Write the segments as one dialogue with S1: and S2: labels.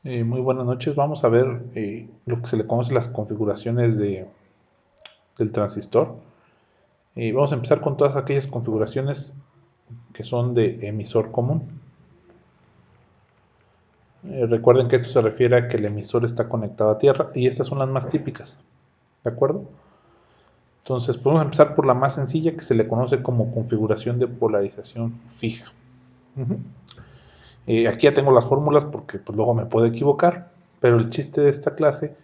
S1: Muy buenas noches. Vamos a ver lo que se le conoce las configuraciones del transistor. Vamos a empezar con todas aquellas configuraciones que son de emisor común. Recuerden que esto se refiere a que el emisor está conectado a tierra y estas son las más típicas. ¿De acuerdo? Entonces podemos empezar por la más sencilla, que se le conoce como configuración de polarización fija. Aquí ya tengo las fórmulas porque pues, luego me puedo equivocar, pero el chiste de esta clase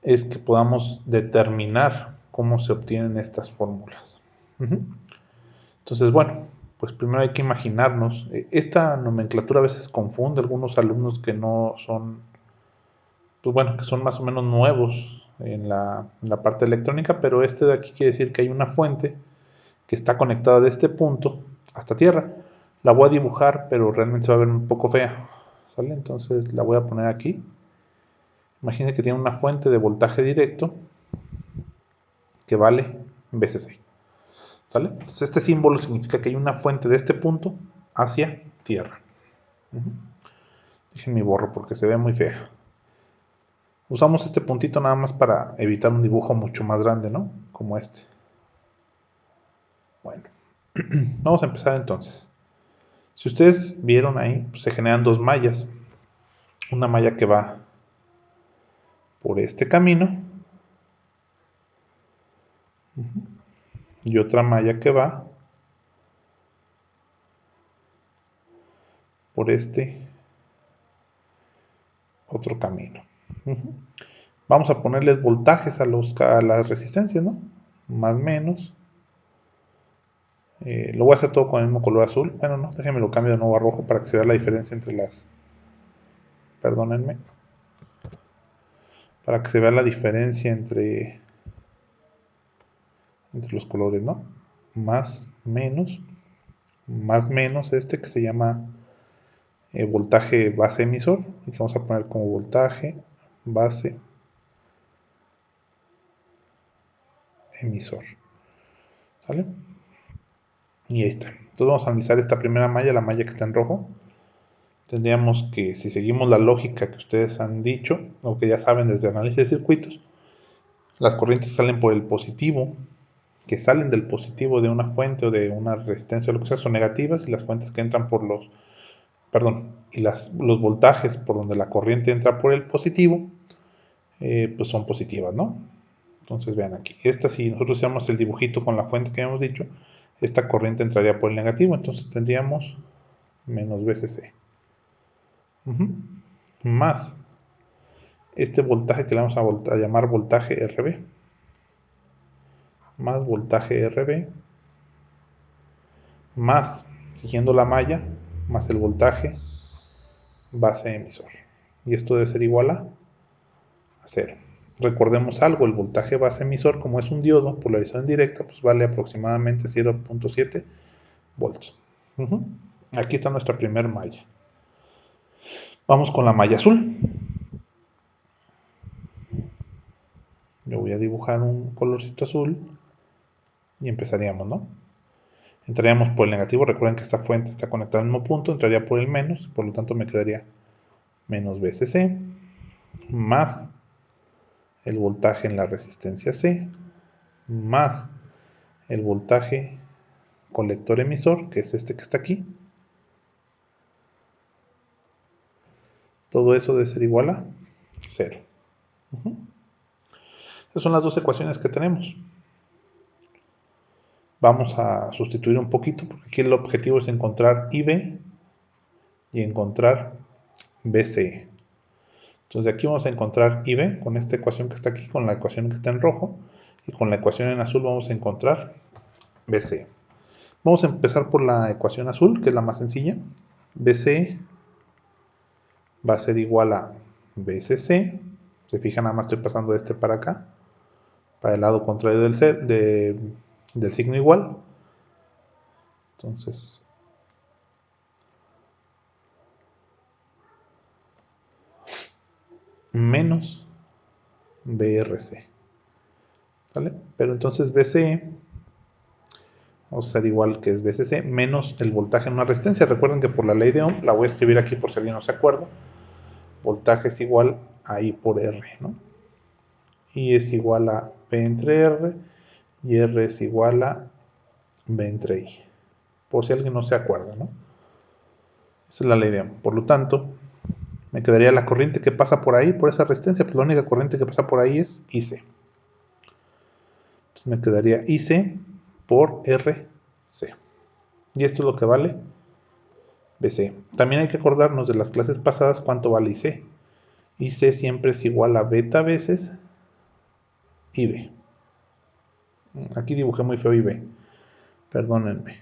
S1: es que podamos determinar cómo se obtienen estas fórmulas. Entonces, bueno, pues primero hay que imaginarnos, esta nomenclatura a veces confunde a algunos alumnos que no son, pues bueno, que son más o menos nuevos en la parte electrónica, pero este de aquí quiere decir que hay una fuente que está conectada de este punto hasta tierra. La voy a dibujar, pero realmente se va a ver un poco fea, ¿sale? Entonces la voy a poner aquí. Imagínense que tiene una fuente de voltaje directo que vale VCC. ¿Sale? Entonces este símbolo significa que hay una fuente de este punto hacia tierra. Déjenme borro porque se ve muy fea. Usamos este puntito nada más para evitar un dibujo mucho más grande, ¿no? Como este. Bueno, vamos a empezar entonces. Si ustedes vieron ahí, pues se generan dos mallas. Una malla que va por este camino y otra malla que va por este otro camino. Vamos a ponerles voltajes a las resistencias, ¿no? Más menos. Lo voy a hacer todo con el mismo color azul. Bueno, no, déjenme lo cambio de nuevo a rojo para que se vea la diferencia entre las... Perdónenme. Para que se vea la diferencia entre los colores, ¿no? Más menos este que se llama voltaje base emisor, y que vamos a poner como voltaje base emisor. ¿Sale? Y ahí está. Entonces vamos a analizar esta primera malla, la malla que está en rojo. Tendríamos que, si seguimos la lógica que ustedes han dicho, o que ya saben desde análisis de circuitos, las corrientes salen por el positivo, que salen del positivo de una fuente o de una resistencia o lo que sea son negativas, y las fuentes que entran por los, perdón, y los voltajes por donde la corriente entra por el positivo, pues son positivas, ¿no? Entonces vean aquí, esta si nosotros hacemos el dibujito con la fuente que habíamos dicho, esta corriente entraría por el negativo, entonces tendríamos menos VCC. Más este voltaje que le vamos a llamar voltaje RB, más voltaje RB, más, siguiendo la malla, más el voltaje base emisor. Y esto debe ser igual a 0. Recordemos algo, el voltaje base emisor, como es un diodo polarizado en directa, pues vale aproximadamente 0.7 volts. Aquí está nuestra primer malla. Vamos con la malla azul. Yo voy a dibujar un colorcito azul y empezaríamos, ¿no? Entraríamos por el negativo, recuerden que esta fuente está conectada al mismo punto, entraría por el menos, por lo tanto me quedaría menos VCC, más el voltaje en la resistencia C, más el voltaje colector emisor, que es este que está aquí. Todo eso debe ser igual a 0. Esas son las dos ecuaciones que tenemos. Vamos a sustituir un poquito, porque aquí el objetivo es encontrar IB y encontrar BCE. Entonces de aquí vamos a encontrar IB con esta ecuación que está aquí, con la ecuación que está en rojo, y con la ecuación en azul vamos a encontrar BCE. Vamos a empezar por la ecuación azul, que es la más sencilla. BCE va a ser igual a BCC. Se fijan, nada más estoy pasando de este para acá, para el lado contrario del signo igual. Entonces, menos BRC. ¿Sale? Pero entonces BCE vamos a hacer igual que es BCC menos el voltaje en una resistencia. Recuerden que por la ley de Ohm, la voy a escribir aquí por si alguien no se acuerda. voltaje es igual a I por R, ¿no? I es igual a V entre R y R es igual a V entre I. Por si alguien no se acuerda, ¿no? Esa es la ley de Ohm. Por lo tanto, me quedaría la corriente que pasa por ahí, por esa resistencia, pues la única corriente que pasa por ahí es IC. Entonces me quedaría IC por RC. Y esto es lo que vale BC. También hay que acordarnos de las clases pasadas cuánto vale IC. IC siempre es igual a beta veces IB. Aquí dibujé muy feo IB. Perdónenme.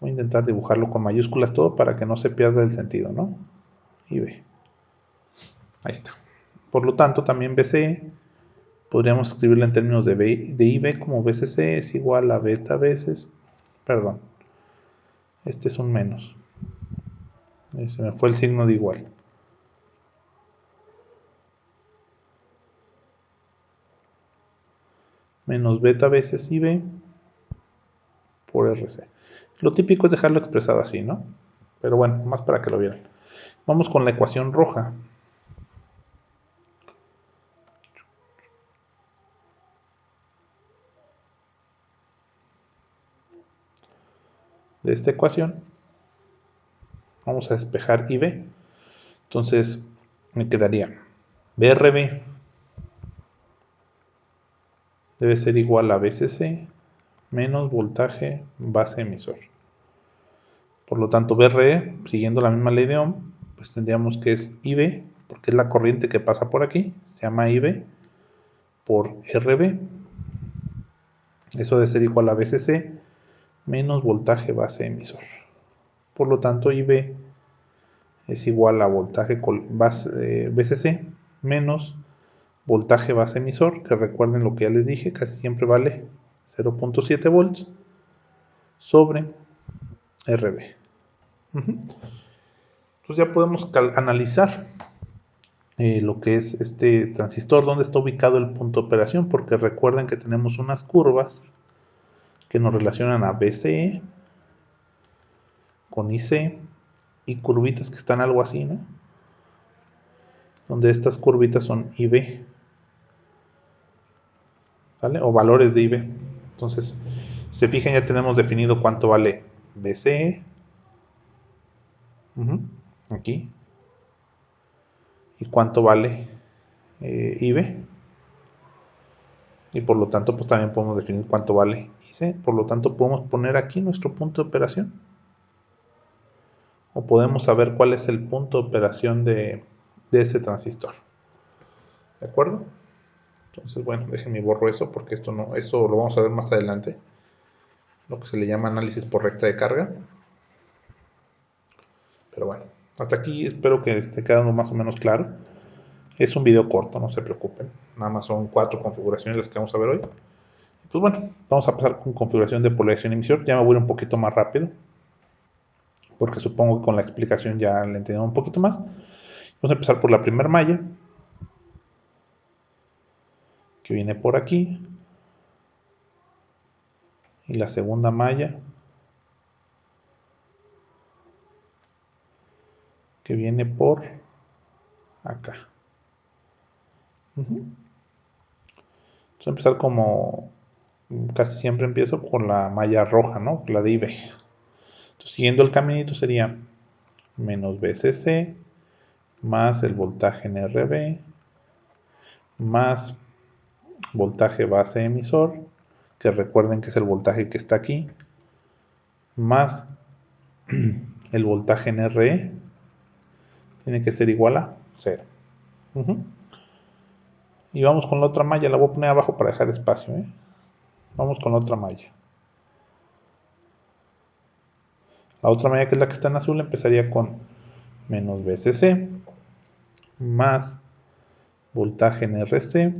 S1: Voy a intentar dibujarlo con mayúsculas todo para que no se pierda el sentido, ¿no? IB. Ahí está. Por lo tanto, también BC podríamos escribirlo en términos de IB como BCC es igual a beta veces, perdón, este es un menos, se me fue el signo de igual. Menos beta veces IB por RC. Lo típico es dejarlo expresado así, ¿no? Pero bueno, más para que lo vieran. Vamos con la ecuación roja. De esta ecuación vamos a despejar IB. Entonces me quedaría BRB debe ser igual a BCC menos voltaje base emisor. Por lo tanto, BRE, siguiendo la misma ley de Ohm, pues tendríamos que es IB, porque es la corriente que pasa por aquí, se llama IB, por RB. Eso debe ser igual a BCC menos voltaje base emisor. Por lo tanto, IB es igual a voltaje base, BCC menos voltaje base emisor, que recuerden lo que ya les dije, casi siempre vale 0.7 volts sobre RB. Entonces ya podemos analizar lo que es este transistor, dónde está ubicado el punto de operación, porque recuerden que tenemos unas curvas que nos relacionan a BCE con IC y curvitas que están algo así, ¿no? Donde estas curvitas son IB, ¿vale? O valores de IB. Entonces, se fijan, ya tenemos definido cuánto vale BCE, aquí, y cuánto vale IB. Y por lo tanto, pues también podemos definir cuánto vale IC. Por lo tanto, podemos poner aquí nuestro punto de operación. O podemos saber cuál es el punto de operación de ese transistor. ¿De acuerdo? Entonces, bueno, déjenme borro eso porque eso lo vamos a ver más adelante. Lo que se le llama análisis por recta de carga. Pero bueno, hasta aquí espero que esté quedando más o menos claro. Es un video corto, no se preocupen. Nada más son 4 configuraciones las que vamos a ver hoy. Pues bueno, vamos a pasar con configuración de polarización y emisor. Ya me voy a ir un poquito más rápido, porque supongo que con la explicación ya le entendemos un poquito más. Vamos a empezar por la primera malla, que viene por aquí, y la segunda malla, que viene por acá. Entonces, empezar como casi siempre empiezo con la malla roja, ¿no? La de IB. Entonces, siguiendo el caminito sería menos BCC más el voltaje en RB más voltaje base emisor, que recuerden que es el voltaje que está aquí, más el voltaje en RE tiene que ser igual a 0. Y vamos con la otra malla, la voy a poner abajo para dejar espacio. Vamos con la otra malla. La otra malla, que es la que está en azul, empezaría con menos BCC más voltaje en RC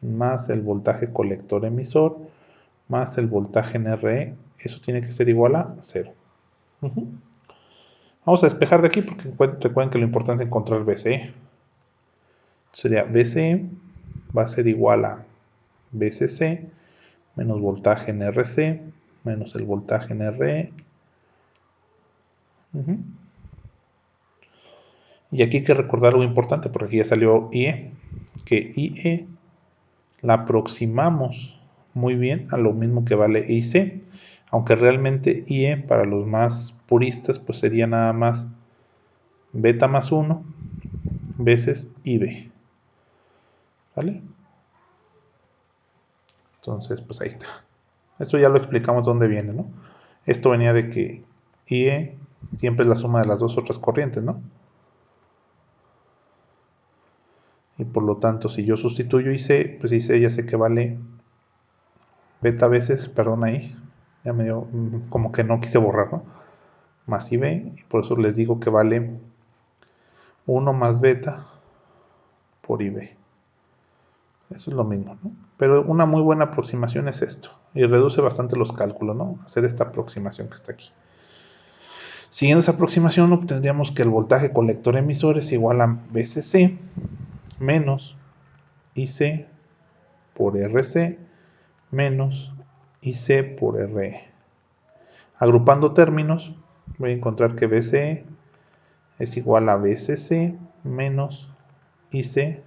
S1: más el voltaje colector emisor más el voltaje en RE. Eso tiene que ser igual a 0. Vamos a despejar de aquí porque recuerden que lo importante es encontrar BCE. Sería BCE va a ser igual a BCC menos voltaje en RC menos el voltaje en RE Y aquí hay que recordar algo importante, porque aquí ya salió IE, que IE la aproximamos muy bien a lo mismo que vale IC, aunque realmente IE para los más puristas pues sería nada más beta más 1 veces IB, ¿vale? Entonces pues ahí está. Esto ya lo explicamos dónde viene, ¿no? Esto venía de que IE siempre es la suma de las dos otras corrientes, ¿no? Y por lo tanto, si yo sustituyo IC, pues IC ya sé que vale beta veces, perdón ahí, ya me dio como que no quise borrar, ¿no? Más IB, y por eso les digo que vale 1 más beta por IB. Eso es lo mismo, ¿no? Pero una muy buena aproximación es esto, y reduce bastante los cálculos, ¿no? Hacer esta aproximación que está aquí. Siguiendo esa aproximación, obtendríamos que el voltaje colector emisor es igual a VCC menos IC por RC menos IC por RE. Agrupando términos, voy a encontrar que VCE es igual a VCC menos IC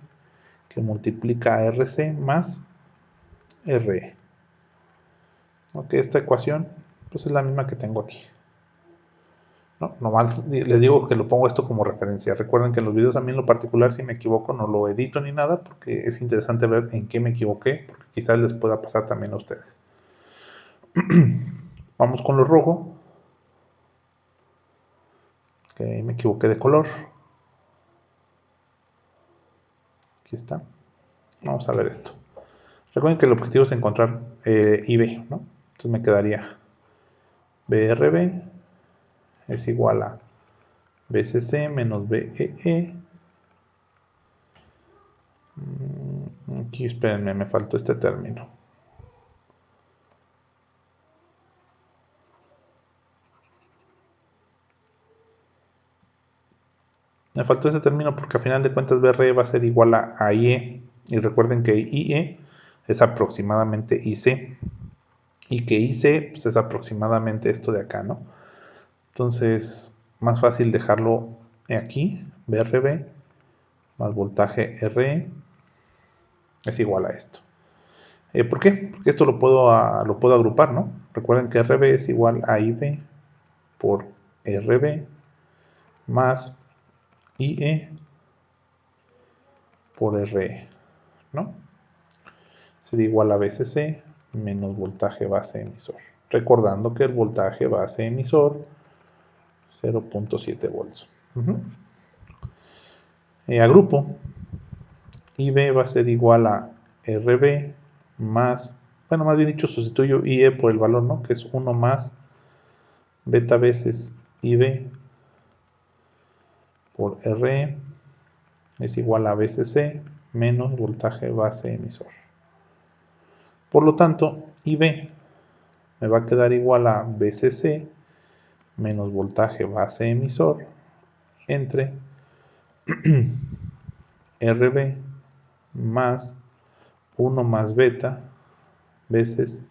S1: que multiplica a RC más RE. Ok, esta ecuación pues es la misma que tengo aquí. No, nomás les digo que lo pongo esto como referencia. Recuerden que en los videos a mí en lo particular, si me equivoco, no lo edito ni nada, porque es interesante ver en qué me equivoqué, porque quizás les pueda pasar también a ustedes. Vamos con lo rojo, que me equivoqué de color. Aquí está. Vamos a ver esto. Recuerden que el objetivo es encontrar IB, ¿no? Entonces me quedaría BRB es igual a BCC menos BEE. Aquí espérenme, me faltó este término. Me faltó ese término porque al final de cuentas BRE va a ser igual a IE. Y recuerden que IE es aproximadamente IC. Y que IC pues, es aproximadamente esto de acá, ¿no? Entonces, más fácil dejarlo aquí. BRB más voltaje RE es igual a esto. ¿Por qué? Porque esto lo puedo agrupar, ¿no? Recuerden que RB es igual a IB por RB más IE por RE, ¿no? Sería igual a VCC menos voltaje base emisor. Recordando que el voltaje base emisor 0.7 volts. Agrupo. IB va a ser igual a RB más, bueno, más bien dicho, sustituyo IE por el valor, ¿no? Que es 1 más beta veces IB por RE es igual a VCC menos voltaje base emisor. Por lo tanto, IB me va a quedar igual a VCC menos voltaje base emisor entre RB más 1 más beta veces,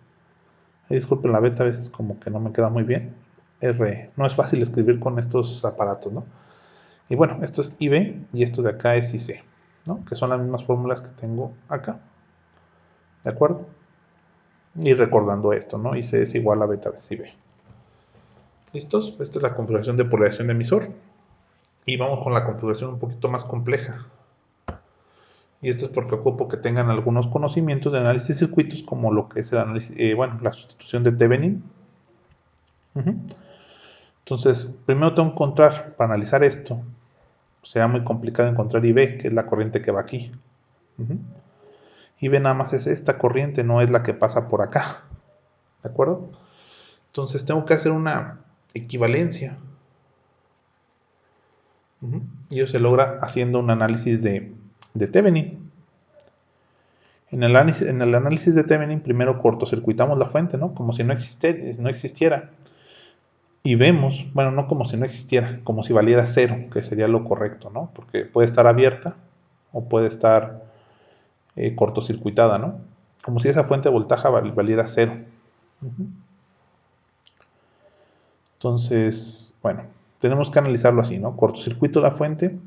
S1: disculpen, la beta a veces como que no me queda muy bien, RE. No es fácil escribir con estos aparatos, ¿no? Y bueno, esto es IB y esto de acá es IC, ¿no? Que son las mismas fórmulas que tengo acá. ¿De acuerdo? Y recordando esto, ¿no? IC es igual a beta veces IB. ¿Listos? Esta es la configuración de polarización de emisor. Y vamos con la configuración un poquito más compleja. Y esto es porque ocupo que tengan algunos conocimientos de análisis de circuitos, como lo que es el análisis, la sustitución de Thevenin. Entonces, primero tengo que encontrar, para analizar esto, será muy complicado encontrar IB, que es la corriente que va aquí. IB nada más es esta corriente, no es la que pasa por acá. ¿De acuerdo? Entonces tengo que hacer una equivalencia. Y eso se logra haciendo un análisis de Thevenin. En el análisis de Thevenin primero cortocircuitamos la fuente, ¿no? Como si no existiera. Y vemos, bueno, no como si no existiera, como si valiera cero, que sería lo correcto, ¿no? Porque puede estar abierta o puede estar cortocircuitada, ¿no? Como si esa fuente de voltaje valiera cero. Entonces, bueno, tenemos que analizarlo así, ¿no? Cortocircuito la fuente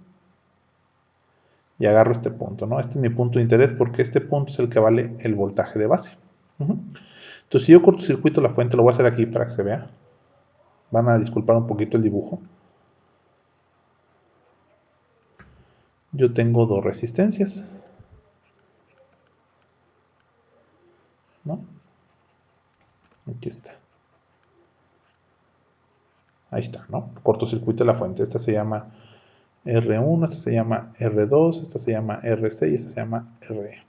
S1: y agarro este punto, ¿no? Este es mi punto de interés porque este punto es el que vale el voltaje de base. Entonces, si yo cortocircuito la fuente, lo voy a hacer aquí para que se vea. Van a disculpar un poquito el dibujo. Yo tengo dos resistencias, ¿no? Aquí está. Ahí está, ¿no? Cortocircuito la fuente. Esta se llama R1, esta se llama R2, esta se llama RC y esta se llama RE.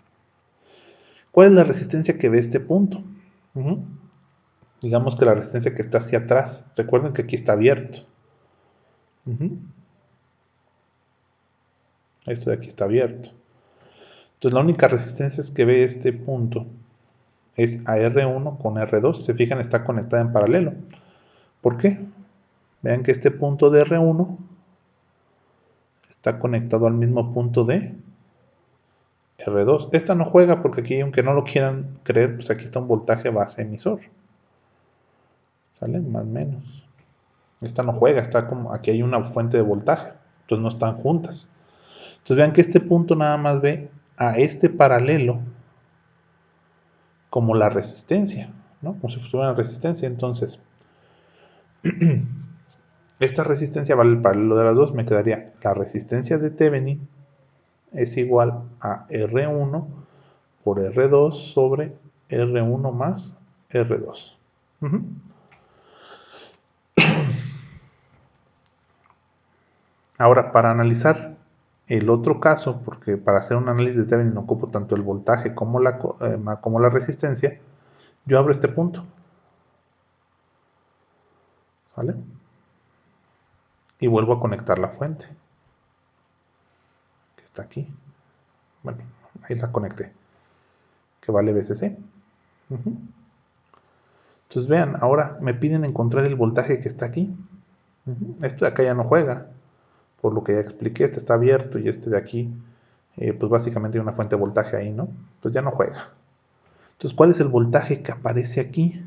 S1: ¿Cuál es la resistencia que ve este punto? Digamos que la resistencia que está hacia atrás. Recuerden que aquí está abierto. Esto de aquí está abierto. Entonces la única resistencia que ve este punto es a R1 con R2. Si se fijan, está conectada en paralelo. ¿Por qué? Vean que este punto de R1 está conectado al mismo punto de R2. Esta no juega porque aquí, aunque no lo quieran creer, pues aquí está un voltaje base emisor. ¿Sale? Más o menos. Esta no juega, está como aquí hay una fuente de voltaje. Entonces no están juntas. Entonces vean que este punto nada más ve a este paralelo como la resistencia, ¿no? Como si fuera una resistencia. Entonces, esta resistencia vale el paralelo de las dos. Me quedaría la resistencia de Thevenin es igual a R1 por R2 sobre R1 más R2. Ahora, para analizar el otro caso, porque para hacer un análisis de Thevenin no ocupo tanto el voltaje como la resistencia, yo abro este punto. ¿Vale? Y vuelvo a conectar la fuente, que está aquí. Bueno, ahí la conecté, que vale VCC. Entonces vean, ahora me piden encontrar el voltaje que está aquí. Esto de acá ya no juega, por lo que ya expliqué. Este está abierto y este de aquí, pues básicamente hay una fuente de voltaje ahí, ¿no? Entonces ya no juega. Entonces, ¿cuál es el voltaje que aparece aquí?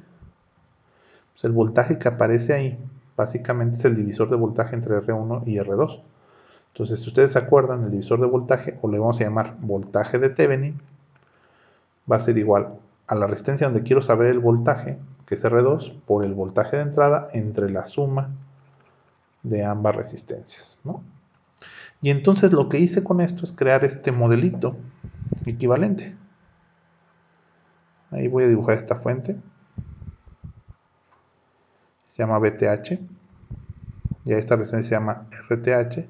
S1: Pues el voltaje que aparece ahí, básicamente es el divisor de voltaje entre R1 y R2. Entonces, si ustedes se acuerdan, el divisor de voltaje, o le vamos a llamar voltaje de Thevenin, va a ser igual a la resistencia donde quiero saber el voltaje, que es R2, por el voltaje de entrada entre la suma de ambas resistencias, ¿no? Y entonces lo que hice con esto es crear este modelito equivalente. Ahí voy a dibujar esta fuente. Se llama BTH. Y a esta resistencia se llama RTH.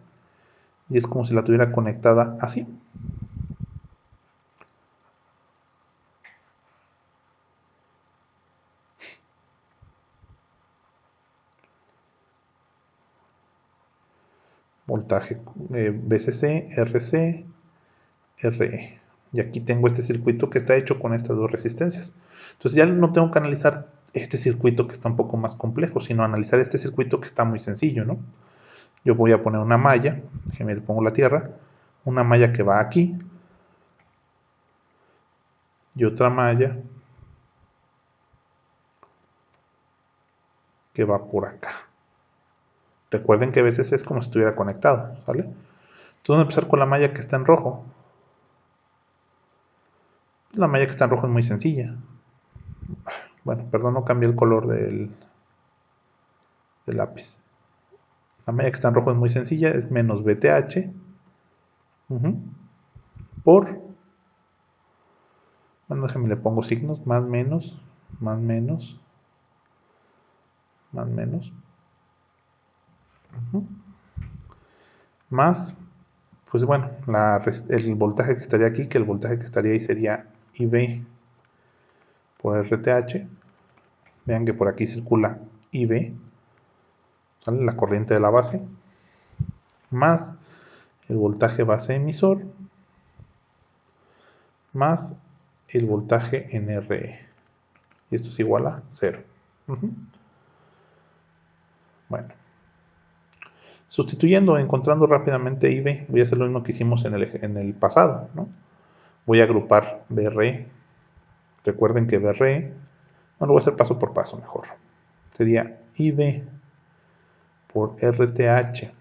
S1: Y es como si la tuviera conectada así. Voltaje VCC, RC, RE. Y aquí tengo este circuito que está hecho con estas dos resistencias. Entonces ya no tengo que analizar este circuito que está un poco más complejo, sino analizar este circuito que está muy sencillo, ¿no? Yo voy a poner una malla, que me pongo la tierra, una malla que va aquí, y otra malla que va por acá. Recuerden que a veces es como si estuviera conectado, ¿vale? Entonces vamos a empezar con la malla que está en rojo. La malla que está en rojo es muy sencilla. Bueno, perdón, no cambié el color del lápiz. La malla que está en rojo es muy sencilla, es menos BTH por, bueno, déjenme le pongo signos, más menos, más menos, más menos, más, pues bueno, el voltaje que estaría aquí, que el voltaje que estaría ahí sería IB por RTH. Vean que por aquí circula IB, ¿vale? La corriente de la base, más el voltaje base emisor, más el voltaje en RE. Y esto es igual a 0. Bueno, sustituyendo, encontrando rápidamente IB, voy a hacer lo mismo que hicimos en el pasado, ¿no? Voy a agrupar BRE. Recuerden que BRE, no lo voy a hacer paso por paso mejor. Sería IB por RTH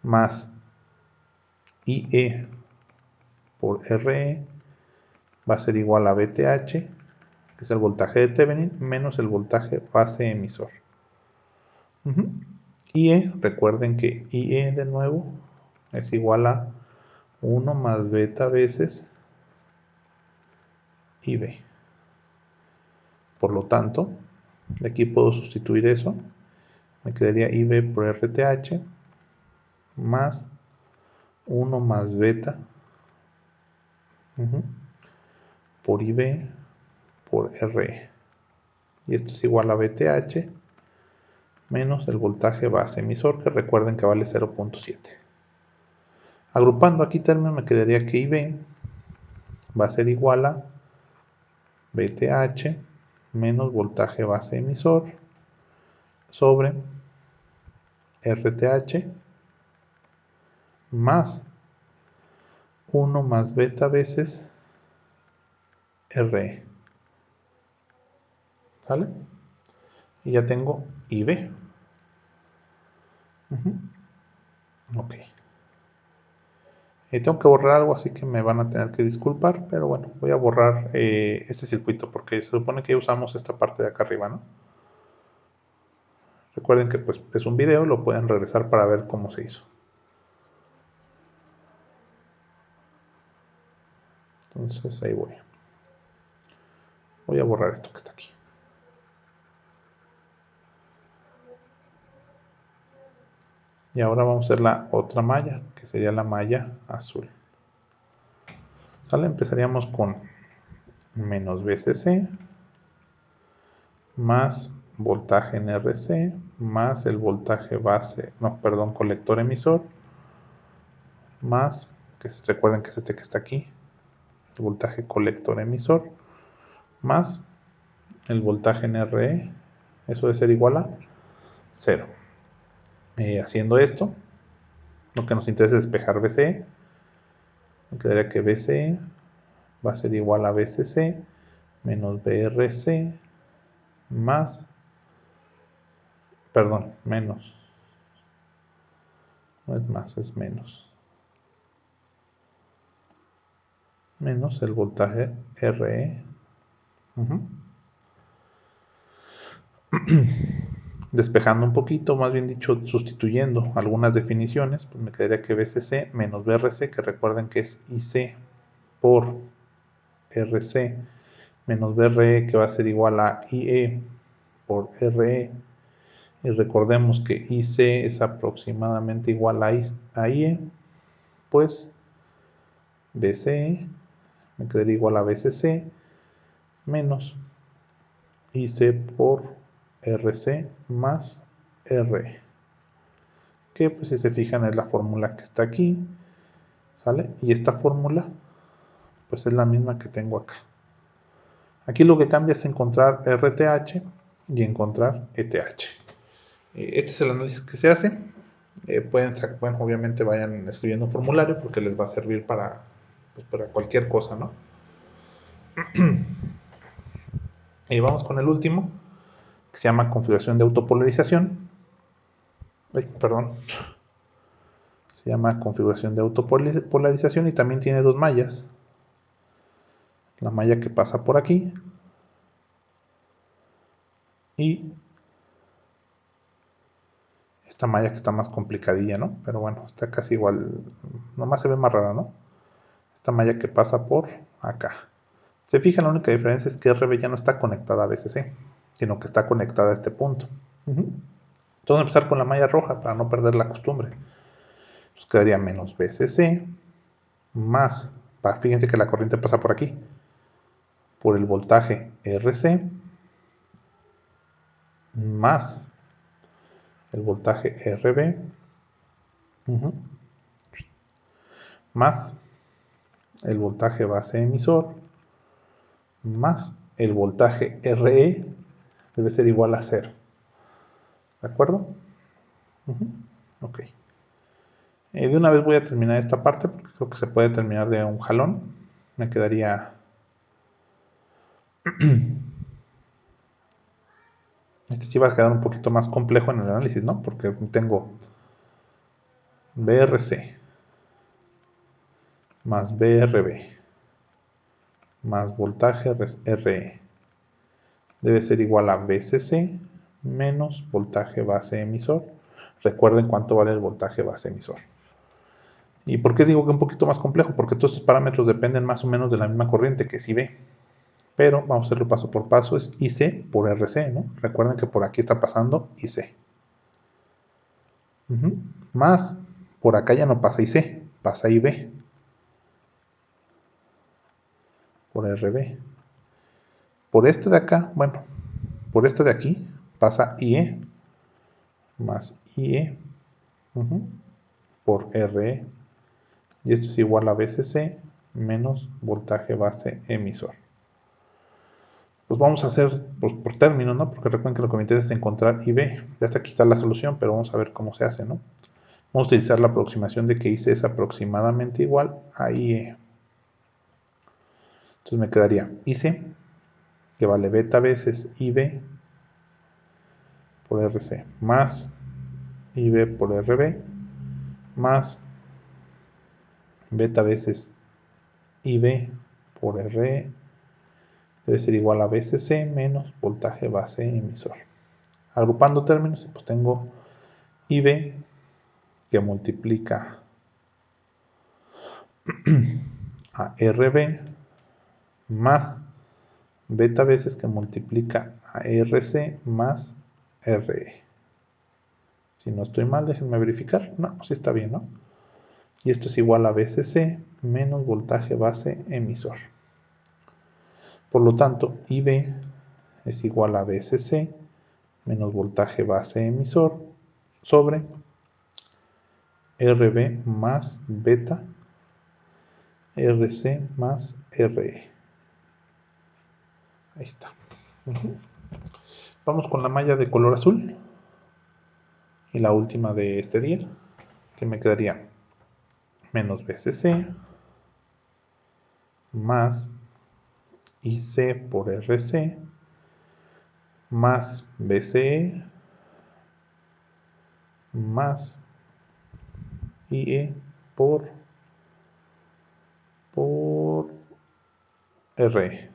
S1: más IE por RE va a ser igual a VTH, que es el voltaje de Thevenin, menos el voltaje base emisor. IE, recuerden que IE de nuevo es igual a 1 más beta veces IB. Por lo tanto, de aquí puedo sustituir eso. Me quedaría IB por RTH más 1 más beta por IB por RE. Y esto es igual a VTH menos el voltaje base emisor, que recuerden que vale 0.7. Agrupando aquí términos, me quedaría que IB va a ser igual a VTH menos voltaje base emisor sobre RTH más 1 más beta veces RE. ¿Sale? Y ya tengo IB. Ok. Tengo que borrar algo, así que me van a tener que disculpar, pero bueno, voy a borrar este circuito porque se supone que usamos esta parte de acá arriba, ¿no? Recuerden que pues es un video, lo pueden regresar para ver cómo se hizo. Entonces ahí voy. Voy a borrar esto que está aquí. Y ahora vamos a hacer la otra malla, que sería la malla azul. ¿Sale? Empezaríamos con menos VCC más voltaje en RC más el voltaje base, no, perdón, colector emisor más, que recuerden que es este que está aquí, el voltaje colector emisor más el voltaje en RE, eso debe ser igual a 0. Haciendo esto, lo que nos interesa es despejar VCE. Me quedaría que VCE va a ser igual a VCC menos VRC más, perdón, menos, no es más, es menos el voltaje RE. Despejando un poquito, más bien dicho, sustituyendo algunas definiciones, pues me quedaría que VCC menos VRC, que recuerden que es IC por RC menos VRE, que va a ser igual a IE por RE. Y recordemos que IC es aproximadamente igual a IE, pues VCE me quedaría igual a VCC menos IC por RC más RE, que pues si se fijan es la fórmula que está aquí, ¿sale? Y esta fórmula pues es la misma que tengo acá. Aquí lo que cambia es encontrar RTH y encontrar ETH. Este es el análisis que se hace. Bueno, obviamente vayan escribiendo un formulario porque les va a servir para cualquier cosa, ¿no? Y vamos con el último, que se llama configuración de autopolarización. Perdón. Se llama configuración de autopolarización y también tiene dos mallas. La malla que pasa por aquí y esta malla que está más complicadilla, ¿no? Pero bueno, está casi igual, nomás se ve más rara, ¿no? Esta malla que pasa por acá. Se fijan, la única diferencia es que RB ya no está conectada a VCC, sino que está conectada a este punto. Entonces vamos a empezar con la malla roja para no perder la costumbre. Entonces quedaría menos VCC más, fíjense que la corriente pasa por aquí, por el voltaje RC más el voltaje RB más el voltaje base emisor más el voltaje RE debe ser igual a 0. ¿De acuerdo? Ok. De una vez voy a terminar esta parte porque creo que se puede terminar de un jalón. Me quedaría... Este sí va a quedar un poquito más complejo en el análisis, ¿no? Porque tengo BRC más VRB más voltaje RE debe ser igual a VCC menos voltaje base emisor. Recuerden cuánto vale el voltaje base emisor. ¿Y por qué digo que es un poquito más complejo? Porque todos estos parámetros dependen más o menos de la misma corriente, que es IB. Pero vamos a hacerlo paso por paso. Es IC por RC, ¿no? Recuerden que por aquí está pasando IC. Más, por acá ya no pasa IC, pasa IB. Por RB. Por este de acá, bueno, por este de aquí pasa IE. Más IE. Por RE. Y esto es igual a VCC menos voltaje base emisor. Pues vamos a hacer pues, por términos, ¿no? Porque recuerden que lo que me interesa es encontrar IB. Ya está, aquí está la solución, pero vamos a ver cómo se hace, ¿no? Vamos a utilizar la aproximación de que IC es aproximadamente igual a IE. Entonces me quedaría IC, que vale beta veces IB por RC, más IB por RB, más beta veces IB por RE, debe ser igual a VCC menos voltaje base emisor. Agrupando términos, pues tengo IB que multiplica a RB más beta veces que multiplica a RC más RE. Si no estoy mal, déjenme verificar. No, sí está bien, ¿no? Y esto es igual a VCC menos voltaje base emisor. Por lo tanto, IB es igual a VCC menos voltaje base emisor sobre RB más beta RC más RE. Ahí está. Vamos con la malla de color azul. Y la última de este día, que me quedaría menos VCC más IC por RC más BCE más IE por RE.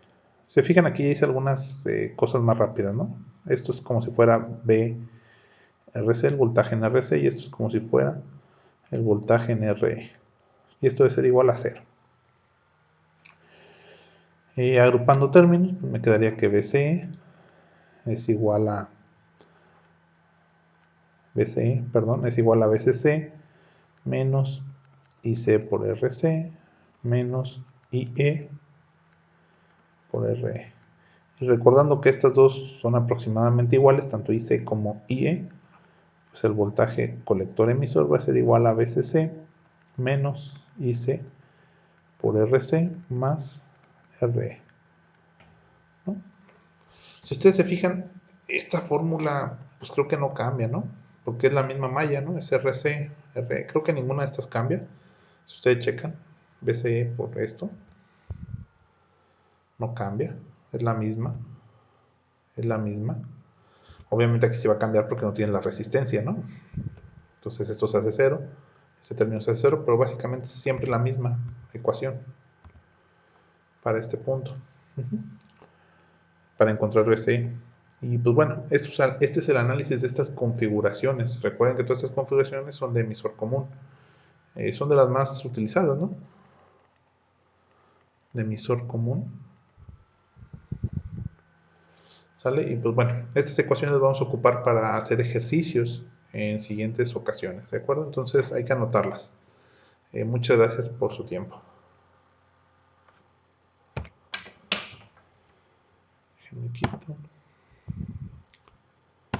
S1: Se fijan, aquí hice algunas cosas más rápidas, ¿no? Esto es como si fuera BRC, el voltaje en RC, y esto es como si fuera el voltaje en RE. Y esto debe ser igual a 0. Y agrupando términos, me quedaría que BCE es igual a VCC menos IC por RC menos IE por RE. Y recordando que estas dos son aproximadamente iguales, tanto IC como IE, pues el voltaje colector emisor va a ser igual a VCC menos IC por RC más RE. ¿No? Si ustedes se fijan, esta fórmula pues creo que no cambia, ¿no? Porque es la misma malla, ¿no? Es RC, RE. Creo que ninguna de estas cambia. Si ustedes checan, BCE por esto, no cambia, es la misma. Obviamente aquí se va a cambiar porque no tiene la resistencia, ¿no? Entonces esto se hace 0, este término se hace 0, pero básicamente es siempre la misma ecuación para este punto, para encontrar BCE. Y pues bueno, este es el análisis de estas configuraciones. Recuerden que todas estas configuraciones son de emisor común. Son de las más utilizadas, ¿no? De emisor común. ¿Sale? Y pues bueno, estas ecuaciones las vamos a ocupar para hacer ejercicios en siguientes ocasiones, ¿de acuerdo? Entonces hay que anotarlas. Muchas gracias por su tiempo. Me quito.